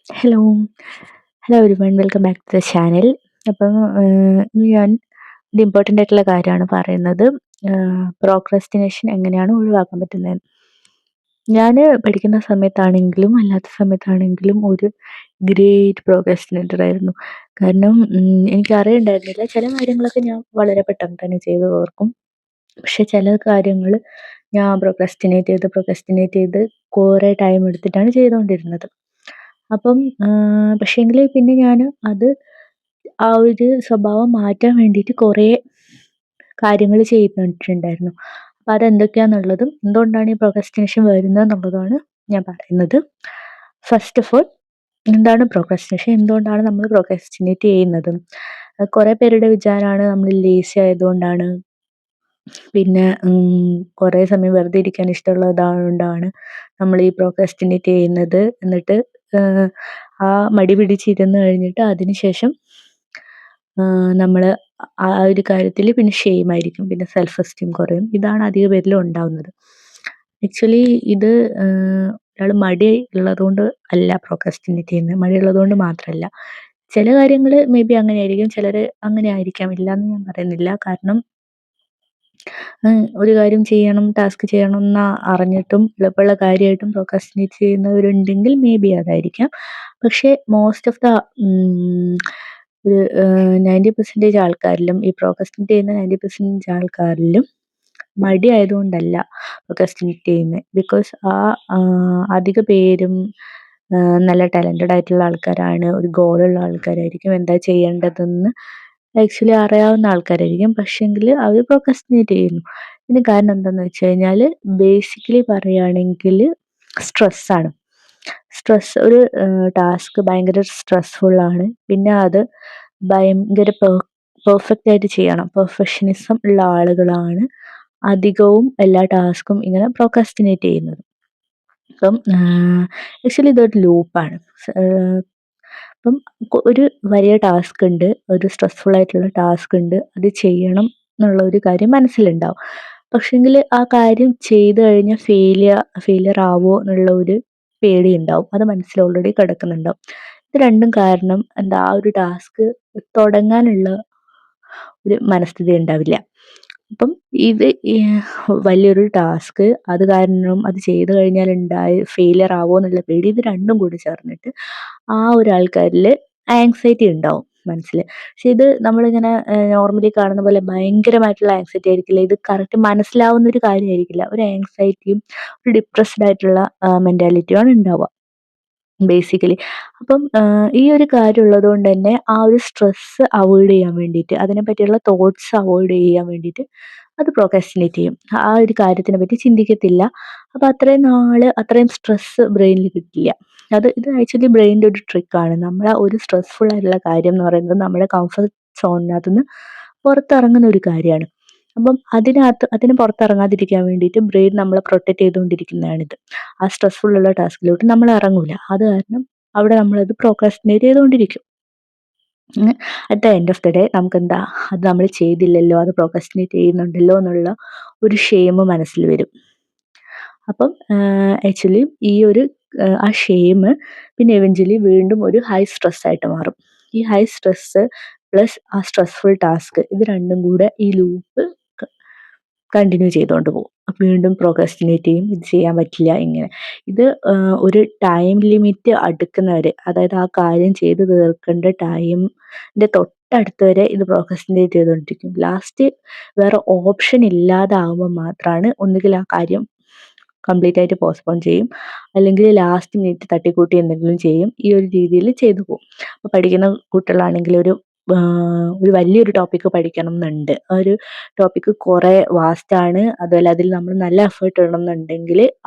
Hello. Hello everyone. Welcome back to the channel. അപ്പം ഇന്ന് ഞാൻ ഒരു ഇമ്പോർട്ടൻ്റ് ആയിട്ടുള്ള കാര്യമാണ് പറയുന്നത്. പ്രോക്രസ്റ്റിനേഷൻ എങ്ങനെയാണ് ഒഴിവാക്കാൻ പറ്റുന്നത്. ഞാൻ പഠിക്കുന്ന സമയത്താണെങ്കിലും അല്ലാത്ത സമയത്താണെങ്കിലും ഒരു ഗ്രേറ്റ് പ്രോക്രസ്റ്റിനേറ്റർ ആയിരുന്നു. കാരണം എനിക്കറിയണ്ടായിരുന്നില്ല, ചില കാര്യങ്ങളൊക്കെ ഞാൻ വളരെ പെട്ടെന്ന് തന്നെ ചെയ്തു തീർക്കും. പക്ഷെ ചില കാര്യങ്ങൾ ഞാൻ പ്രൊക്രസ്റ്റിനേറ്റ് ചെയ്ത് കുറേ ടൈം എടുത്തിട്ടാണ് ചെയ്തുകൊണ്ടിരുന്നത്. അപ്പം പക്ഷേങ്കിൽ പിന്നെ ഞാൻ അത് ആ ഒരു സ്വഭാവം മാറ്റാൻ വേണ്ടിയിട്ട് കുറേ കാര്യങ്ങൾ ചെയ്തിട്ടുണ്ടായിരുന്നു. അപ്പം അതെന്തൊക്കെയാണെന്നുള്ളതും എന്തുകൊണ്ടാണ് ഈ പ്രൊക്രസ്റ്റിനേഷൻ വരുന്നത് എന്നുള്ളതാണ് ഞാൻ പറയുന്നത്. ഫസ്റ്റ് ഓഫ് ഓൾ, എന്താണ് പ്രൊക്രസ്റ്റിനേഷൻ, എന്തുകൊണ്ടാണ് നമ്മൾ പ്രൊക്രസ്റ്റിനേറ്റ് ചെയ്യുന്നത്? കുറേ പേരുടെ വിചാരമാണ് നമ്മൾ ലേസി ആയതുകൊണ്ടാണ്, പിന്നെ കുറേ സമയം വെറുതെ ഇരിക്കാൻ ഇഷ്ടമുള്ളതുകൊണ്ടാണ് നമ്മൾ ഈ പ്രോക്രാസ്റ്റിനേറ്റ് ചെയ്യുന്നത്. എന്നിട്ട് ആ മടി പിടിച്ചിരുന്ന് കഴിഞ്ഞിട്ട് അതിനുശേഷം നമ്മൾ ആ ഒരു കാര്യത്തിൽ പിന്നെ ഷെയിമായിരിക്കും, പിന്നെ സെൽഫ് എസ്റ്റീം കുറയും. ഇതാണ് അധിക പേരിലും ഉണ്ടാവുന്നത്. ആക്ച്വലി ഇത് ഒരാൾ മടി ഉള്ളതുകൊണ്ട് അല്ല പ്രോക്രാസ്റ്റിനേറ്റ് ചെയ്യുന്നത്, മടി ഉള്ളതുകൊണ്ട് മാത്രമല്ല. ചില കാര്യങ്ങൾ മേ ബി അങ്ങനെ ആയിരിക്കും, ചിലർ അങ്ങനെ ആയിരിക്കാം, ഇല്ല എന്ന് ഞാൻ പറയുന്നില്ല. കാരണം ഒരു കാര്യം ചെയ്യണം, ടാസ്ക് ചെയ്യണം എന്ന് അറിഞ്ഞിട്ടും എളുപ്പമുള്ള കാര്യമായിട്ടും പ്രോക്രാസ്റ്റിനേറ്റ് ചെയ്യുന്നവരുണ്ടെങ്കിൽ മേ ബി അതായിരിക്കാം. പക്ഷേ മോസ്റ്റ് ഓഫ് ദ ഒരു 90% ആൾക്കാരിലും, ഈ പ്രോക്രാസ്റ്റിനേറ്റ് ചെയ്യുന്ന 90% ആൾക്കാരിലും മടി ആയതുകൊണ്ടല്ല പ്രോക്രാസ്റ്റിനേറ്റ് ചെയ്യുന്നത്. ബിക്കോസ് അധിക പേരും നല്ല ടാലൻറ്റഡ് ആയിട്ടുള്ള ആൾക്കാരാണ്, ഒരു ഗോളുള്ള ആൾക്കാരായിരിക്കും, എന്താ ചെയ്യേണ്ടതെന്ന് ആക്ച്വലി അറിയാവുന്ന ആൾക്കാരായിരിക്കും. പക്ഷേങ്കിൽ അവർ പ്രോക്രാസ്റ്റിനേറ്റ് ചെയ്യുന്നു. ഇതിന് കാരണം എന്താണെന്ന് വെച്ച് കഴിഞ്ഞാൽ, ബേസിക്കലി പറയുകയാണെങ്കിൽ സ്ട്രെസ്സാണ്. സ്ട്രെസ്, ഒരു ടാസ്ക് ഭയങ്കര സ്ട്രെസ്ഫുള്ളാണ്. പിന്നെ അത് ഭയങ്കര പെർഫെക്റ്റ് ആയിട്ട് ചെയ്യണം. പെർഫെക്ഷനിസം ഉള്ള ആളുകളാണ് അധികവും എല്ലാ ടാസ്കും ഇങ്ങനെ പ്രോക്രാസ്റ്റിനേറ്റ് ചെയ്യുന്നത്. അപ്പം ആക്ച്വലി ഇതൊരു ലൂപ്പാണ്. അപ്പം ഒരു വലിയ ടാസ്ക് ഉണ്ട്, ഒരു സ്ട്രെസ്ഫുൾ ആയിട്ടുള്ള ടാസ്ക് ഉണ്ട്, അത് ചെയ്യണം എന്നുള്ള ഒരു കാര്യം മനസ്സിലുണ്ടാവും. പക്ഷേങ്കിൽ ആ കാര്യം ചെയ്ത് കഴിഞ്ഞാൽ ഫെയിലിയർ ആവോ എന്നുള്ള ഒരു പേടി ഉണ്ടാവും, അത് മനസ്സിൽ ഓൾറെഡി കിടക്കുന്നുണ്ടാവും. ഇത് രണ്ടും കാരണം എന്താ, ആ ഒരു ടാസ്ക് തുടങ്ങാനുള്ള ഒരു മനസ്ഥിതി ഉണ്ടാവില്ല. അപ്പം ഇത് വലിയൊരു ടാസ്ക്, അത് കാരണം അത് ചെയ്ത് കഴിഞ്ഞാൽ ഫെയിലിയർ ആവോ എന്നുള്ള പേടി, ഇത് രണ്ടും കൂടി ചേർന്നിട്ട് ആ ഒരു ആൾക്കാരിൽ ആങ്സൈറ്റി ഉണ്ടാവും മനസ്സിൽ. പക്ഷെ ഇത് നമ്മളിങ്ങനെ നോർമലി കാണുന്ന പോലെ ഭയങ്കരമായിട്ടുള്ള ആങ്സൈറ്റി ആയിരിക്കില്ല, ഇത് കറക്റ്റ് മനസ്സിലാവുന്ന ഒരു കാര്യമായിരിക്കില്ല. ഒരു ആങ്സൈറ്റിയും ഒരു ഡിപ്രസ്ഡ് ആയിട്ടുള്ള മെൻറ്റാലിറ്റിയാണ് ഉണ്ടാവുക ബേസിക്കലി. അപ്പം ഈ ഒരു കാര്യം ഉള്ളത് കൊണ്ട് തന്നെ ആ ഒരു സ്ട്രെസ്സ് അവോയ്ഡ് ചെയ്യാൻ വേണ്ടിയിട്ട്, അതിനെ പറ്റിയുള്ള തോട്ട്സ് അവോയ്ഡ് ചെയ്യാൻ വേണ്ടിയിട്ട് അത് പ്രോക്രാസ്റ്റിനേറ്റ് ചെയ്യും. ആ ഒരു കാര്യത്തിനെ പറ്റി ചിന്തിക്കത്തില്ല. അപ്പോൾ അത്രയും നാൾ അത്രയും സ്ട്രെസ്സ് ബ്രെയിനിൽ കിട്ടില്ല. ഇത് ആക്ച്വലി ബ്രെയിനിൻ്റെ ഒരു ട്രിക്കാണ്. നമ്മളെ ഒരു സ്ട്രെസ്ഫുൾ ആയിട്ടുള്ള കാര്യം എന്ന് പറയുന്നത് നമ്മുടെ കംഫർട്ട് സോണിനകത്ത് നിന്ന് പുറത്തിറങ്ങുന്ന ഒരു കാര്യമാണ്. അപ്പം അതിന് പുറത്തിറങ്ങാതിരിക്കാൻ വേണ്ടിയിട്ട് ബ്രെയിൻ നമ്മളെ പ്രൊട്ടക്റ്റ് ചെയ്തുകൊണ്ടിരിക്കുന്നതാണിത്. ആ സ്ട്രെസ്ഫുൾ ഉള്ള ടാസ്കിലോട്ട് നമ്മൾ ഇറങ്ങൂല. അത് കാരണം അവിടെ നമ്മളത് പ്രോക്രാസ്റ്റിനേറ്റ് ചെയ്തുകൊണ്ടിരിക്കും. At the end of the day നമുക്കെന്താ, അത് നമ്മൾ ചെയ്തില്ലല്ലോ, അത് പ്രോക്രാസ്റ്റിനേറ്റ് ചെയ്യുന്നുണ്ടല്ലോ എന്നുള്ള ഒരു ഷെയിം മനസ്സിൽ വരും. അപ്പം ആക്ച്വലി ഈ ഒരു ആ ഷെയിം പിന്നെ എവൻച്വലി വീണ്ടും ഒരു ഹൈ സ്ട്രെസ് ആയിട്ട് മാറും. ഈ ഹൈ സ്ട്രെസ് പ്ലസ് ആ സ്ട്രെസ്ഫുൾ ടാസ്ക്, ഇത് രണ്ടും കൂടെ ഈ ലൂപ്പ് കണ്ടിന്യൂ ചെയ്തുകൊണ്ട് പോകും. വീണ്ടും പ്രോക്രാസ്റ്റിനേറ്റ് ചെയ്യും, ഇത് ചെയ്യാൻ പറ്റില്ല ഇങ്ങനെ. ഇത് ഒരു ടൈം ലിമിറ്റ് അടുക്കുന്നവരെ, അതായത് ആ കാര്യം ചെയ്ത് തീർക്കേണ്ട ടൈമിൻ്റെ തൊട്ടടുത്ത് വരെ ഇത് പ്രോക്രാസ്റ്റിനേറ്റ് ചെയ്തുകൊണ്ടിരിക്കും. ലാസ്റ്റ് വേറെ ഓപ്ഷൻ ഇല്ലാതാവുമ്പോൾ മാത്രമാണ് ഒന്നുകിൽ ആ കാര്യം കംപ്ലീറ്റ് ആയിട്ട് പോസ്റ്റ്പോൺ ചെയ്യും, അല്ലെങ്കിൽ ലാസ്റ്റ് മിനിറ്റ് തട്ടിക്കൂട്ടി എന്തെങ്കിലും ചെയ്യും. ഈ ഒരു രീതിയിൽ ചെയ്തു പോകും. അപ്പോൾ പഠിക്കുന്ന കുട്ടികളാണെങ്കിൽ ഒരു വലിയൊരു ടോപ്പിക്ക് പഠിക്കണം എന്നുണ്ട്, ആ ഒരു ടോപ്പിക്ക് കുറേ വാസ്റ്റാണ്, അതുപോലെ അതിൽ നമ്മൾ നല്ല എഫേർട്ട് ഇടണമെന്നുണ്ടെങ്കിൽ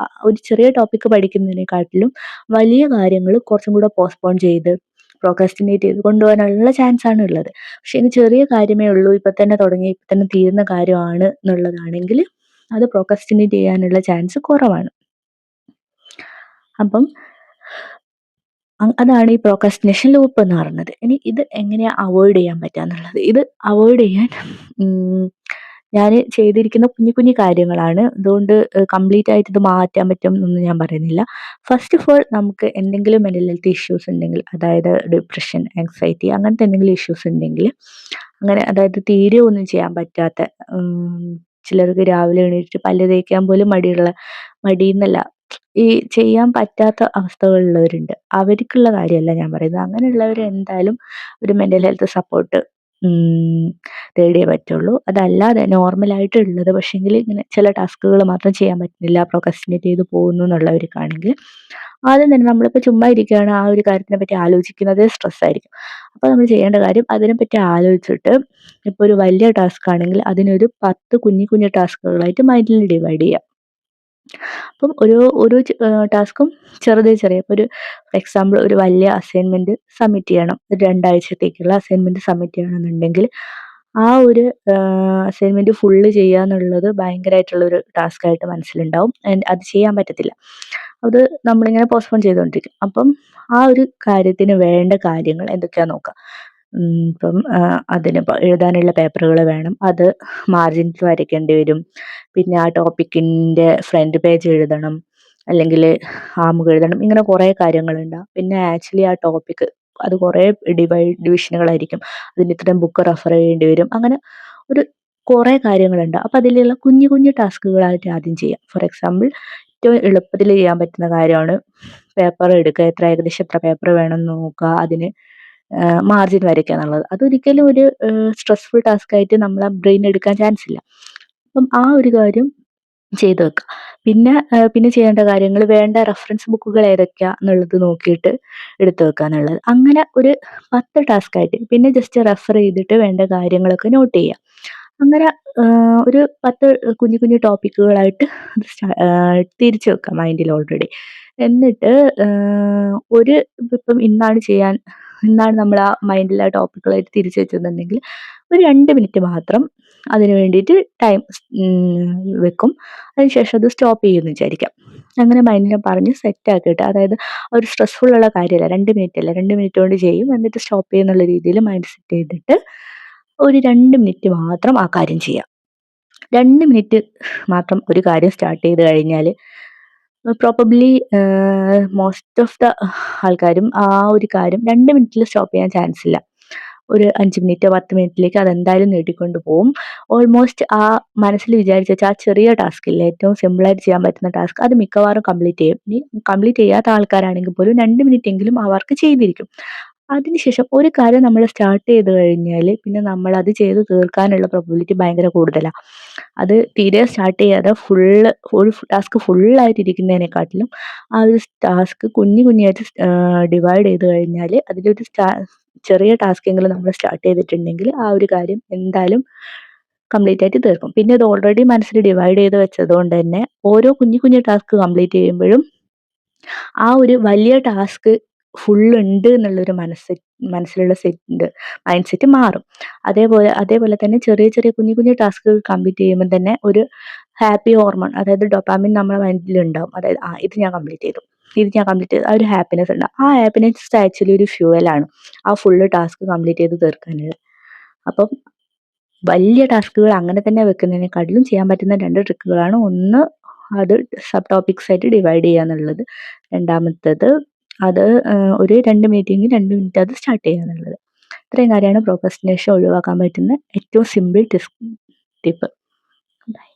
ഒരു ചെറിയ ടോപ്പിക്ക് പഠിക്കുന്നതിനെക്കാട്ടിലും വലിയ കാര്യങ്ങൾ കുറച്ചും കൂടെ പോസ്റ്റ്പോൺ ചെയ്ത് പ്രോക്രാസ്റ്റിനേറ്റ് ചെയ്ത് കൊണ്ടുപോകാനുള്ള ചാൻസാണ് ഉള്ളത്. പക്ഷേ ഇനി ചെറിയ കാര്യമേ ഉള്ളൂ, ഇപ്പം തന്നെ തുടങ്ങി ഇപ്പം തന്നെ തീരുന്ന കാര്യമാണ് എന്നുള്ളതാണെങ്കിൽ അത് പ്രോക്രാസ്റ്റിനേറ്റ് ചെയ്യാനുള്ള ചാൻസ് കുറവാണ്. അപ്പം അതാണ് ഈ പ്രോക്രാസ്റ്റിനേഷൻ ലൂപ്പ് എന്ന് പറയുന്നത്. ഇനി ഇത് എങ്ങനെയാണ് അവോയ്ഡ് ചെയ്യാൻ പറ്റുക എന്നുള്ളത്. ഇത് അവോയ്ഡ് ചെയ്യാൻ ഞാൻ ചെയ്തിരിക്കുന്ന കുഞ്ഞു കുഞ്ഞു കാര്യങ്ങളാണ്. അതുകൊണ്ട് കംപ്ലീറ്റ് ആയിട്ട് ഇത് മാറ്റാൻ പറ്റും എന്നൊന്നും ഞാൻ പറയുന്നില്ല. ഫസ്റ്റ് ഓഫ് ഓൾ നമുക്ക് എന്തെങ്കിലും മെന്റൽ ഹെൽത്ത് ഇഷ്യൂസ് ഉണ്ടെങ്കിൽ, അതായത് ഡിപ്രഷൻ, ആങ്സൈറ്റി അങ്ങനത്തെ എന്തെങ്കിലും ഇഷ്യൂസ് ഉണ്ടെങ്കിൽ, അങ്ങനെ അതായത് തീരെ ഒന്നും ചെയ്യാൻ പറ്റാത്ത, ചിലർക്ക് രാവിലെ എണീറ്റ് പല്ല് തേക്കാൻ പോലും മടിയെന്നല്ല, ഈ ചെയ്യാൻ പറ്റാത്ത അവസ്ഥകളുള്ളവരുണ്ട്. അവർക്കുള്ള കാര്യമല്ല ഞാൻ പറയുന്നത്. അങ്ങനെയുള്ളവർ എന്തായാലും ഒരു മെന്റൽ ഹെൽത്ത് സപ്പോർട്ട് തേടിയേ പറ്റുള്ളൂ. അതല്ലാതെ നോർമലായിട്ടുള്ളത് പക്ഷേങ്കിൽ ഇങ്ങനെ ചില ടാസ്കുകൾ മാത്രം ചെയ്യാൻ പറ്റുന്നില്ല, പ്രൊക്രസ്റ്റിനേറ്റ് ചെയ്ത് പോകുന്നു എന്നുള്ളവർക്കാണെങ്കിൽ ആദ്യം തന്നെ നമ്മളിപ്പോൾ ചുമ്മാ ഇരിക്കുകയാണ്, ആ ഒരു കാര്യത്തിനെ പറ്റി ആലോചിക്കുന്നതേ സ്ട്രെസ്സായിരിക്കും. അപ്പോൾ നമ്മൾ ചെയ്യേണ്ട കാര്യം അതിനെപ്പറ്റി ആലോചിച്ചിട്ട്, ഇപ്പോൾ ഒരു വലിയ ടാസ്ക് ആണെങ്കിൽ അതിനൊരു 10 കുഞ്ഞു കുഞ്ഞു ടാസ്കുകളായിട്ട് മൈൻഡിൽ ഡിവൈഡ് ചെയ്യുക. അപ്പം ഓരോ ടാസ്കും ചെറിയ ഇപ്പോൾ ഒരു ഫോർ എക്സാമ്പിൾ ഒരു വലിയ അസൈൻമെന്റ് സബ്മിറ്റ് ചെയ്യണം. ഒരു 2 ആഴ്ചത്തേക്കുള്ള അസൈൻമെന്റ് സബ്മിറ്റ് ചെയ്യണമെന്നുണ്ടെങ്കിൽ ആ ഒരു അസൈൻമെന്റ് ഫുള്ള് ചെയ്യുക എന്നുള്ളത് ഭയങ്കരമായിട്ടുള്ളൊരു ടാസ്ക് ആയിട്ട് മനസ്സിലുണ്ടാവും. അത് ചെയ്യാൻ പറ്റത്തില്ല. അത് നമ്മളിങ്ങനെ പോസ്റ്റ്പോൺ ചെയ്തുകൊണ്ടിരിക്കും. അപ്പം ആ ഒരു കാര്യത്തിന് വേണ്ട കാര്യങ്ങൾ എന്തൊക്കെയാണെന്ന് നോക്കുക. ഇപ്പം അതിനിപ്പോൾ എഴുതാനുള്ള പേപ്പറുകൾ വേണം. അത് മാർജിൻസ് വരയ്ക്കേണ്ടി വരും. പിന്നെ ആ ടോപ്പിക്കിൻ്റെ ഫ്രണ്ട് പേജ് എഴുതണം, അല്ലെങ്കിൽ ആമുഖം എഴുതണം. ഇങ്ങനെ കുറേ കാര്യങ്ങളുണ്ടാവും. പിന്നെ ആക്ച്വലി ആ ടോപ്പിക്ക് അത് കുറേ ഡിവിഷനുകളായിരിക്കും. അതിന് ഇത്രയും ബുക്ക് റെഫർ ചെയ്യേണ്ടി വരും. അങ്ങനെ ഒരു കുറേ കാര്യങ്ങളുണ്ട്. അപ്പോൾ അതിലുള്ള കുഞ്ഞു കുഞ്ഞു ടാസ്കുകളായിട്ട് ആദ്യം ചെയ്യാം. ഫോർ എക്സാമ്പിൾ ഏറ്റവും എളുപ്പത്തിൽ ചെയ്യാൻ പറ്റുന്ന കാര്യമാണ് പേപ്പർ എടുക്കുക, ഏകദേശം എത്ര പേപ്പർ വേണമെന്ന് നോക്കുക, അതിന് മാർജിൻ വരയ്ക്കുക എന്നുള്ളത്. അതൊരിക്കലും ഒരു സ്ട്രെസ്ഫുൾ ടാസ്ക് ആയിട്ട് നമ്മളെ ബ്രെയിൻ എടുക്കാൻ ചാൻസ് ഇല്ല. അപ്പം ആ ഒരു കാര്യം ചെയ്ത് വെക്കുക. പിന്നെ ചെയ്യേണ്ട കാര്യങ്ങൾ, വേണ്ട റെഫറൻസ് ബുക്കുകൾ ഏതൊക്കെയാ എന്നുള്ളത് നോക്കിയിട്ട് എടുത്ത് വെക്കുക എന്നുള്ളത്. അങ്ങനെ ഒരു 10 ടാസ്ക് ആയിട്ട് പിന്നെ ജസ്റ്റ് റെഫർ ചെയ്തിട്ട് വേണ്ട കാര്യങ്ങളൊക്കെ നോട്ട് ചെയ്യുക. അങ്ങനെ ഒരു 10 കുഞ്ഞു കുഞ്ഞു ടോപ്പിക്കുകളായിട്ട് അത് തിരിച്ച് വെക്കുക മൈൻഡിൽ ഓൾറെഡി. എന്നിട്ട് ഒരു ഇപ്പം ഇന്നാണ് നമ്മൾ ആ മൈൻഡിൽ ആ ടോപ്പിക്കുകളായിട്ട് തിരിച്ച് വെച്ചതെന്നുണ്ടെങ്കിൽ ഒരു 2 മിനിറ്റ് മാത്രം അതിന് വേണ്ടിയിട്ട് ടൈം വെക്കും. അതിനുശേഷം അത് സ്റ്റോപ്പ് ചെയ്യുമെന്ന് വിചാരിക്കാം. അങ്ങനെ മൈൻഡിനെ പറഞ്ഞ് സെറ്റ് ആക്കിയിട്ട്, അതായത് ഒരു സ്ട്രെസ്ഫുൾ ഉള്ള കാര്യമല്ല, 2 മിനിറ്റ് അല്ല, 2 മിനിറ്റ് കൊണ്ട് ചെയ്യും, എന്നിട്ട് സ്റ്റോപ്പ് ചെയ്യുന്നുള്ള രീതിയിൽ മൈൻഡ് സെറ്റ് ചെയ്തിട്ട് ഒരു 2 മിനിറ്റ് മാത്രം ആ കാര്യം ചെയ്യാം. 2 മിനിറ്റ് മാത്രം ഒരു കാര്യം സ്റ്റാർട്ട് ചെയ്ത് കഴിഞ്ഞാൽ പ്രോബബ്ലി മോസ്റ്റ് ഓഫ് ദ ആൾക്കാരും ആ ഒരു കാര്യം 2 മിനിറ്റിൽ സ്റ്റോപ്പ് ചെയ്യാൻ ചാൻസ് ഇല്ല. ഒരു 5 മിനിറ്റ് 10 മിനിറ്റിലേക്ക് അതെന്തായാലും നീട്ടിക്കൊണ്ട് പോകും. ഓൾമോസ്റ്റ് ആ മനസ്സിൽ വിചാരിച്ച് വെച്ച ആ ചെറിയ ടാസ്ക് ഇല്ലേ, ഏറ്റവും സിമ്പിളായിട്ട് ചെയ്യാൻ പറ്റുന്ന ടാസ്ക്, അത് മിക്കവാറും കംപ്ലീറ്റ് ചെയ്യും. ഇനി കംപ്ലീറ്റ് ചെയ്യാത്ത ആൾക്കാരാണെങ്കിൽ പോലും 2 മിനിറ്റ് എങ്കിലും ആ വർക്ക് ചെയ്തിരിക്കും. അതിനുശേഷം ഒരു കാര്യം നമ്മൾ സ്റ്റാർട്ട് ചെയ്ത് കഴിഞ്ഞാൽ പിന്നെ നമ്മളത് ചെയ്ത് തീർക്കാനുള്ള പ്രോബബിലിറ്റി ഭയങ്കര കൂടുതലാണ്. അത് തീരെ സ്റ്റാർട്ട് ചെയ്യാതെ ഒരു ടാസ്ക് ഫുള്ളായിട്ട് ഇരിക്കുന്നതിനെക്കാട്ടിലും ആ ഒരു ടാസ്ക് കുഞ്ഞു കുഞ്ഞായിട്ട് ഡിവൈഡ് ചെയ്ത് കഴിഞ്ഞാൽ അതിലൊരു ചെറിയ ടാസ്കെങ്കിലും നമ്മൾ സ്റ്റാർട്ട് ചെയ്തിട്ടുണ്ടെങ്കിൽ ആ ഒരു കാര്യം എന്തായാലും കംപ്ലീറ്റ് ആയിട്ട് തീർക്കും. പിന്നെ ഇത് ഓൾറെഡി മനസ്സിൽ ഡിവൈഡ് ചെയ്ത് വെച്ചത് കൊണ്ട് തന്നെ ഓരോ കുഞ്ഞു കുഞ്ഞു ടാസ്ക് കംപ്ലീറ്റ് ചെയ്യുമ്പോഴും ആ ഒരു വലിയ ടാസ്ക് ഫുള്ളുണ്ട് എന്നുള്ളൊരു മനസ്സിലുള്ള മൈൻഡ് സെറ്റ് മാറും. അതേപോലെ തന്നെ ചെറിയ ചെറിയ കുഞ്ഞു കുഞ്ഞു ടാസ്കുകൾ കംപ്ലീറ്റ് ചെയ്യുമ്പോൾ തന്നെ ഒരു ഹാപ്പി ഹോർമോൺ, അതായത് ഡോപാമിൻ നമ്മുടെ മൈൻഡിലുണ്ടാവും. അതായത് ഇത് ഞാൻ കംപ്ലീറ്റ് ചെയ്തു, ആ ഒരു ഹാപ്പിനെസ് ഉണ്ടാവും. ആ ഹാപ്പിനെസ് ആക്ച്വലി ഒരു ഫ്യൂവലാണ് ആ ഫുള്ള് ടാസ്ക് കംപ്ലീറ്റ് ചെയ്ത് തീർക്കാനുള്ളത്. അപ്പം വലിയ ടാസ്കുകൾ അങ്ങനെ തന്നെ വെക്കുന്നതിനെക്കാട്ടിലും ചെയ്യാൻ പറ്റുന്ന 2 ട്രിക്കുകളാണ്. ഒന്ന്, അത് സബ് ടോപ്പിക്സ് ആയിട്ട് ഡിവൈഡ് ചെയ്യുക എന്നുള്ളത്. രണ്ടാമത്തേത്, അത് ഒരു 2 മിനിറ്റെങ്കിൽ 2 മിനിറ്റ് അത് സ്റ്റാർട്ട് ചെയ്യുക എന്നുള്ളത്. ഇത്രയും കാര്യമാണ് പ്രോക്രസ്റ്റിനേഷൻ ഒഴിവാക്കാൻ പറ്റുന്ന ഏറ്റവും സിമ്പിൾ ടിപ്പ്. ബൈ.